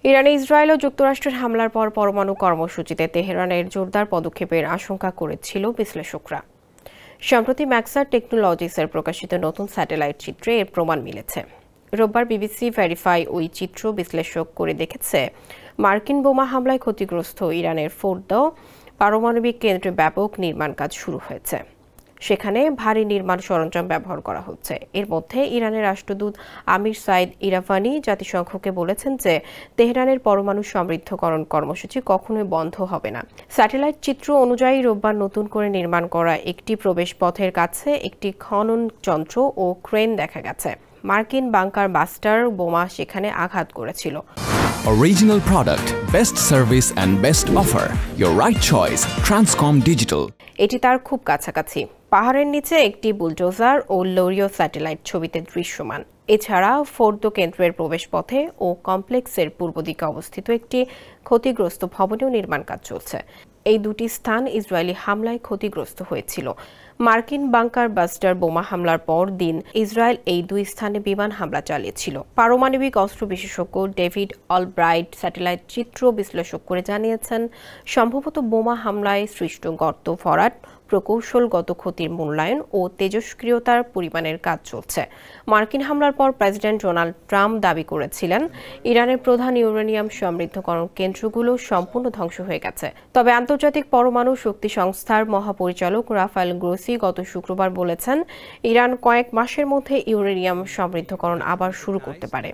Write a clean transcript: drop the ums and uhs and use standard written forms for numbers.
ইরানে ইসরায়েল ও যুক্তরাষ্ট্রের হামলার পর পরমাণু কর্মসূচিতে তেহরানের জোরদার পদক্ষেপের আশঙ্কা করেছিল বিশ্লেষকরা। সম্প্রতি ম্যাক্সার টেকনোলজিসের প্রকাশিত নতুন স্যাটেলাইট চিত্রে এর প্রমাণ মিলেছে। রোববার বিবিসি ভেরিফাই ওই চিত্র বিশ্লেষক করে দেখেছে, মার্কিন বোমা হামলায় ক্ষতিগ্রস্ত ইরানের ফোর্দো পারমাণবিক কেন্দ্রে ব্যাপক নির্মাণ কাজ শুরু হয়েছে। সেখানে ভারী নির্মাণ সরঞ্জাম ব্যবহার করা হচ্ছে। এর মধ্যে ইরানের রাষ্ট্রদূত আমির সাইদ ইরাভানি জাতিসংঘকে বলেছেন যে তেহরানের পরমাণু সমৃদ্ধকরণ কর্মসূচি কখনোই বন্ধ হবে না। স্যাটেলাইট চিত্র অনুযায়ী রোববার নতুন করে নির্মাণ করা একটি প্রবেশপথের কাছে একটি খনন যন্ত্র ও ক্রেন দেখা গেছে। মার্কিন বাংকার বাস্টার বোমা সেখানে আঘাত করেছিল। Original product, best service and best offer. Your right choice, Transcom Digital. এটি তার খুব কাছাকাছি। পাহাড়ের নিচে একটি বুলডোজার ও লরিও স্যাটেলাইট ছবিতে দৃশ্যমান। এছাড়া ফোর্দো কেন্দ্রের প্রবেশপথে ও কমপ্লেক্সের পূর্ব দিকে অবস্থিত একটি ক্ষতিগ্রস্ত ভবনেও নির্মাণ কাজ চলছে। এই দুটি স্থান ইসরায়েলি হামলায় ক্ষতিগ্রস্ত হয়েছিল। মার্কিন বাংকার বাস্টার বোমা হামলার পর দিন ইসরায়েল এই দুই স্থানে বিমান হামলা চালিয়েছিল। পারমাণবিক অস্ত্র বিশেষজ্ঞ ডেভিড অলব্রাইট স্যাটেলাইট চিত্র বিশ্লেষক করে জানিয়েছেন, সম্ভবত বোমা হামলায় সৃষ্ট গর্ত ভরাট, প্রকৌশলগত ক্ষতির মূল্যায়ন ও তেজস্ক্রিয়তার পরিমাণের কাজ চলছে। মার্কিন হামলার পর প্রেসিডেন্ট ডোনাল্ড ট্রাম্প দাবি করেছিলেন, ইরানের প্রধান ইউরেনিয়াম সমৃদ্ধকরণ কেন্দ্রগুলো সম্পূর্ণ ধ্বংস হয়ে গেছে। তবে আন্তর্জাতিক পরমাণু শক্তি সংস্থার মহাপরিচালক রাফায়েল গ্রোসি গত শুক্রবার বলেছেন, ইরান কয়েক মাসের মধ্যে ইউরেনিয়াম সমৃদ্ধকরণ আবার শুরু করতে পারে।